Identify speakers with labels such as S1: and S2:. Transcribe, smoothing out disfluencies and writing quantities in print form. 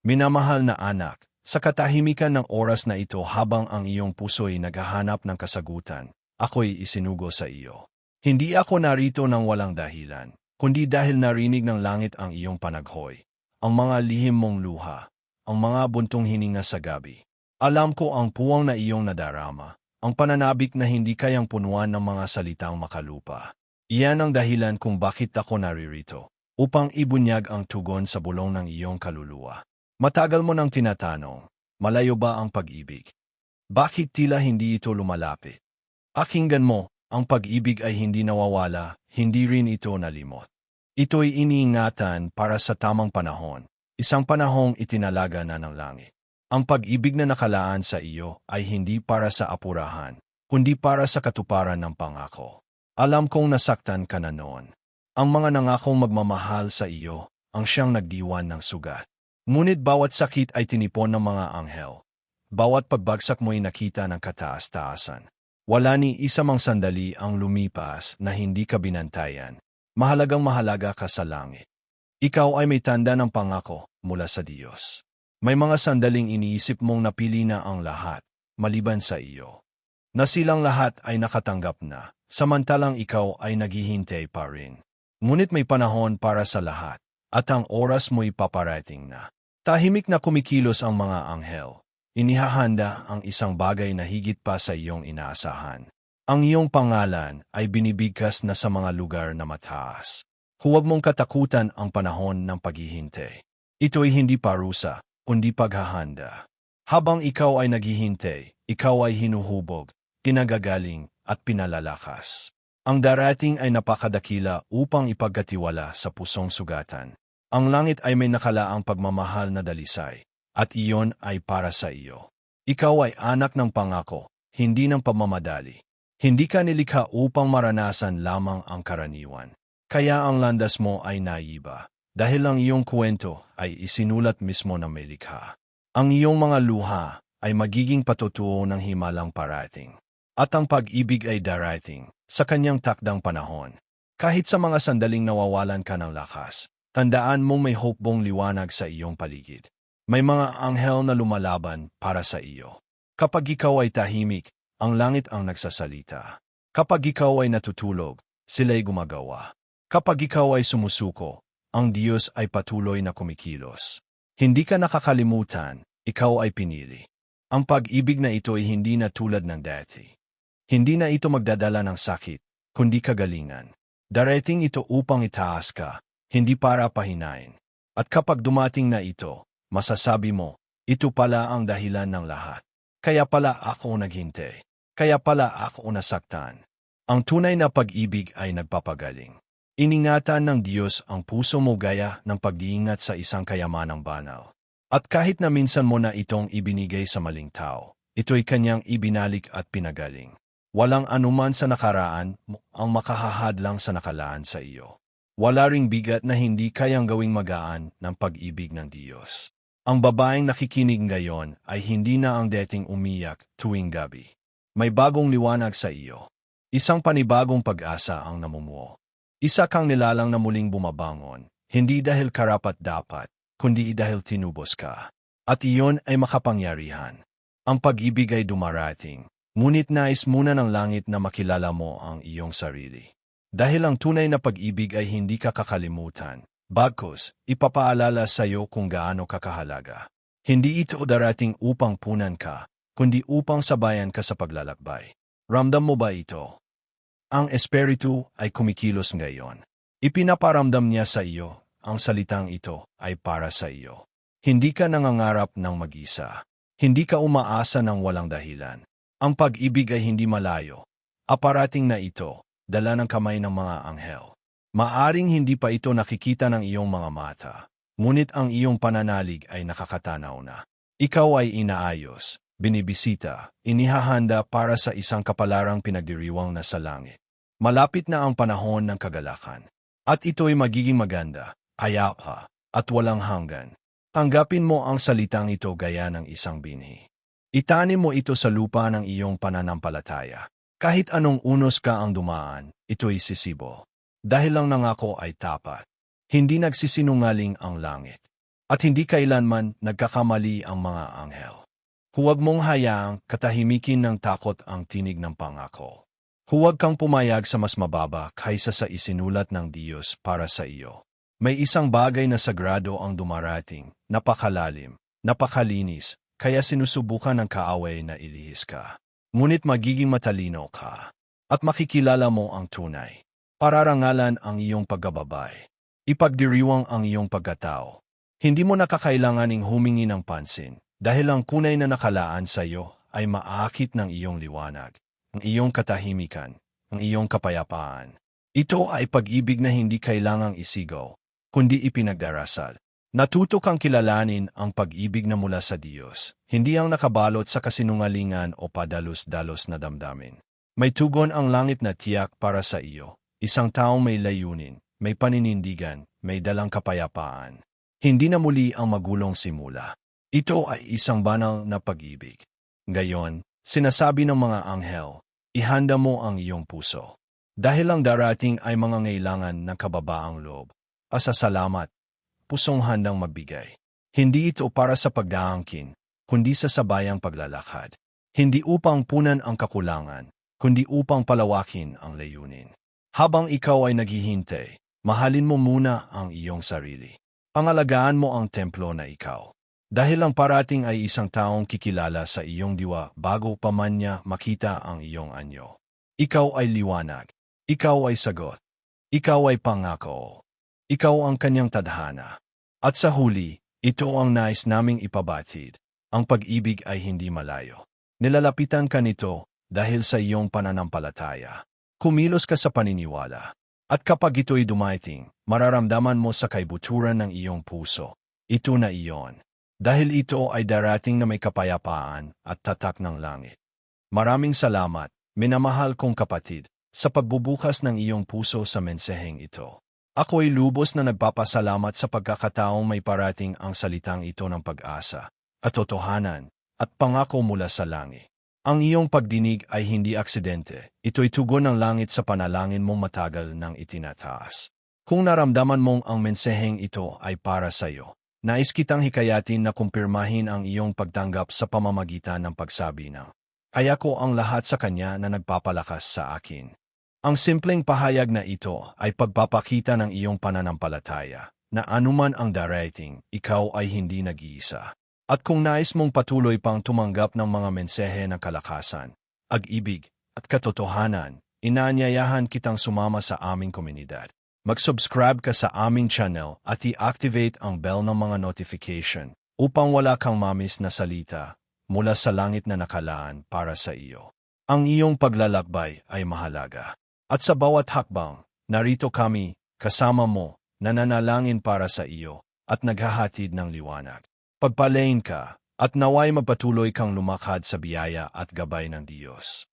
S1: Minamahal na anak, sa katahimikan ng oras na ito habang ang iyong puso'y naghahanap ng kasagutan, ako'y isinugo sa iyo. Hindi ako narito ng walang dahilan, kundi dahil narinig ng langit ang iyong panaghoy, ang mga lihim mong luha, ang mga buntong hininga sa gabi. Alam ko ang puwang na iyong nadarama, ang pananabik na hindi kayang punuan ng mga salitang makalupa. Iyan ang dahilan kung bakit ako naririto, upang ibunyag ang tugon sa bulong ng iyong kaluluwa. Matagal mo nang tinatanong, malayo ba ang pag-ibig? Bakit tila hindi ito lumalapit? Akinggan mo, ang pag-ibig ay hindi nawawala, hindi rin ito nalimot. Ito'y iniingatan para sa tamang panahon, isang panahong itinalaga na ng langit. Ang pag-ibig na nakalaan sa iyo ay hindi para sa apurahan, kundi para sa katuparan ng pangako. Alam kong nasaktan ka na noon. Ang mga nangakong magmamahal sa iyo, ang siyang nagdiwan ng sugat. Ngunit bawat sakit ay tinipon ng mga anghel. Bawat pagbagsak mo'y nakita ng kataas-taasan. Wala ni isa mang sandali ang lumipas na hindi ka binantayan. Mahalagang mahalaga ka sa langit. Ikaw ay may tanda ng pangako mula sa Diyos. May mga sandaling iniisip mong napili na ang lahat, maliban sa iyo. Na silang lahat ay nakatanggap na, samantalang ikaw ay naghihintay pa rin. Ngunit may panahon para sa lahat, at ang oras mo'y paparating na. Tahimik na kumikilos ang mga anghel. Inihahanda ang isang bagay na higit pa sa iyong inaasahan. Ang iyong pangalan ay binibigkas na sa mga lugar na mataas. Huwag mong katakutan ang panahon ng paghihintay. Ito'y hindi parusa, kundi paghahanda. Habang ikaw ay naghihintay, ikaw ay hinuhubog, kinagagaling at pinalalakas. Ang darating ay napakadakila upang ipagkatiwala sa pusong sugatan. Ang langit ay may nakalaang pagmamahal na dalisay, at iyon ay para sa iyo. Ikaw ay anak ng pangako, hindi ng pamamadali. Hindi ka nilikha upang maranasan lamang ang karaniwan. Kaya ang landas mo ay naiba, dahil ang iyong kwento ay isinulat mismo ng may likha. Ang iyong mga luha ay magiging patutuo ng himalang parating. At ang pag-ibig ay darating sa kanyang takdang panahon. Kahit sa mga sandaling nawawalan ka ng lakas, tandaan mong may hopebong liwanag sa iyong paligid. May mga anghel na lumalaban para sa iyo. Kapag ikaw ay tahimik, ang langit ang nagsasalita. Kapag ikaw ay natutulog, sila'y gumagawa. Kapag ikaw ay sumusuko, ang Diyos ay patuloy na kumikilos. Hindi ka nakakalimutan, ikaw ay pinili. Ang pag-ibig na ito ay hindi na tulad ng dati. Hindi na ito magdadala ng sakit, kundi kagalingan. Darating ito upang itaas ka, hindi para pahinain. At kapag dumating na ito, masasabi mo, ito pala ang dahilan ng lahat. Kaya pala ako naghintay. Kaya pala ako nasaktan. Ang tunay na pag-ibig ay nagpapagaling. Iningatan ng Diyos ang puso mo gaya ng pag-iingat sa isang kayamanang banal. At kahit na minsan mo na itong ibinigay sa maling tao, ito'y kanyang ibinalik at pinagaling. Walang anuman sa nakaraan ang makahahadlang sa nakalaan sa iyo. Wala ring bigat na hindi kayang gawing magaan ng pag-ibig ng Diyos. Ang babaeng nakikinig ngayon ay hindi na ang dating umiyak tuwing gabi. May bagong liwanag sa iyo. Isang panibagong pag-asa ang namumuo. Isa kang nilalang na muling bumabangon, hindi dahil karapat-dapat, kundi dahil tinubos ka. At iyon ay makapangyarihan. Ang pag-ibig ay dumarating, ngunit nais muna ng langit na makilala mo ang iyong sarili. Dahil ang tunay na pag-ibig ay hindi ka kakalimutan, bagkus, ipapaalala sa iyo kung gaano kakahalaga. Hindi ito darating upang punan ka, kundi upang sabayan ka sa paglalakbay. Ramdam mo ba ito? Ang Espiritu ay kumikilos ngayon. Ipinaparamdam niya sa iyo, ang salitang ito ay para sa iyo. Hindi ka nangangarap ng mag-isa. Hindi ka umaasa ng walang dahilan. Ang pag-ibig ay hindi malayo. Aparating na ito, dala ng kamay ng mga anghel. Maaring hindi pa ito nakikita ng iyong mga mata, ngunit ang iyong pananalig ay nakakatanaw na. Ikaw ay inaayos, binibisita, inihahanda para sa isang kapalarang pinagdiriwang na sa langit. Malapit na ang panahon ng kagalakan. At ito'y magiging maganda, payapa, at walang hanggan. Tanggapin mo ang salitang ito gaya ng isang binhi. Itanim mo ito sa lupa ng iyong pananampalataya. Kahit anong unos ka ang dumaan, ito'y sisibo. Dahil lang nangako ay tapat. Hindi nagsisinungaling ang langit. At hindi kailanman nagkakamali ang mga anghel. Huwag mong hayaang katahimikin ng takot ang tinig ng pangako. Huwag kang pumayag sa mas mababa kaysa sa isinulat ng Diyos para sa iyo. May isang bagay na sagrado ang dumarating, napakalalim, napakalinis, kaya sinusubukan ng kaaway na ilihis ka. Ngunit magiging matalino ka, at makikilala mo ang tunay. Pararangalan ang iyong paggababay. Ipagdiriwang ang iyong pagkatao. Hindi mo nakakailanganing humingi ng pansin, dahil ang kunay na nakalaan sa iyo ay maaakit ng iyong liwanag, ang iyong katahimikan, ang iyong kapayapaan. Ito ay pag-ibig na hindi kailangang isigaw, kundi ipinagdarasal. Natuto kang kilalanin ang pag-ibig na mula sa Diyos, hindi ang nakabalot sa kasinungalingan o padalos-dalos na damdamin. May tugon ang langit na tiyak para sa iyo, isang taong may layunin, may paninindigan, may dalang kapayapaan. Hindi na muli ang magulong simula. Ito ay isang banal na pag-ibig. Ngayon, sinasabi ng mga anghel, ihanda mo ang iyong puso. Dahil ang darating ay mga ngailangan ng kababaang loob. Pasasalamat, pusong handang magbigay. Hindi ito para sa pagdaangkin, kundi sa sabayang paglalakad. Hindi upang punan ang kakulangan, kundi upang palawakin ang layunin. Habang ikaw ay naghihintay, mahalin mo muna ang iyong sarili. Pangalagaan mo ang templo na ikaw. Dahil ang parating ay isang taong kikilala sa iyong diwa bago pa man niya makita ang iyong anyo. Ikaw ay liwanag. Ikaw ay sagot. Ikaw ay pangako. Ikaw ang kanyang tadhana. At sa huli, ito ang nais naming ipabatid. Ang pag-ibig ay hindi malayo. Nilalapitan ka nito dahil sa iyong pananampalataya. Kumilos ka sa paniniwala. At kapag ito'y dumating, mararamdaman mo sa kaibuturan ng iyong puso. Ito na iyon. Dahil ito ay darating na may kapayapaan at tatak ng langit. Maraming salamat, minamahal kong kapatid, sa pagbubukas ng iyong puso sa mensaheng ito. Ako'y lubos na nagpapasalamat sa pagkakataong may parating ang salitang ito ng pag-asa, katotohanan, at pangako mula sa langit. Ang iyong pagdinig ay hindi aksidente, ito'y tugon ng langit sa panalangin mong matagal nang itinataas. Kung naramdaman mong ang mensaheng ito ay para sa iyo, nais kitang hikayatin na kumpirmahin ang iyong pagtanggap sa pamamagitan ng pagsabi ng, "Kaya ko ang lahat sa Kanya na nagpapalakas sa akin." Ang simpleng pahayag na ito ay pagpapakita ng iyong pananampalataya, na anuman ang darating, ikaw ay hindi nag-iisa. At kung nais mong patuloy pang tumanggap ng mga mensahe ng kalakasan, pag-ibig, at katotohanan, inaanyayahan kitang sumama sa aming komunidad. Mag-subscribe ka sa aming channel at i-activate ang bell ng mga notification upang wala kang mamis na salita mula sa langit na nakalaan para sa iyo. Ang iyong paglalakbay ay mahalaga. At sa bawat hakbang, narito kami, kasama mo, nananalangin para sa iyo, at naghahatid ng liwanag. Pagpalain ka, at naway magpatuloy kang lumakad sa biyaya at gabay ng Diyos.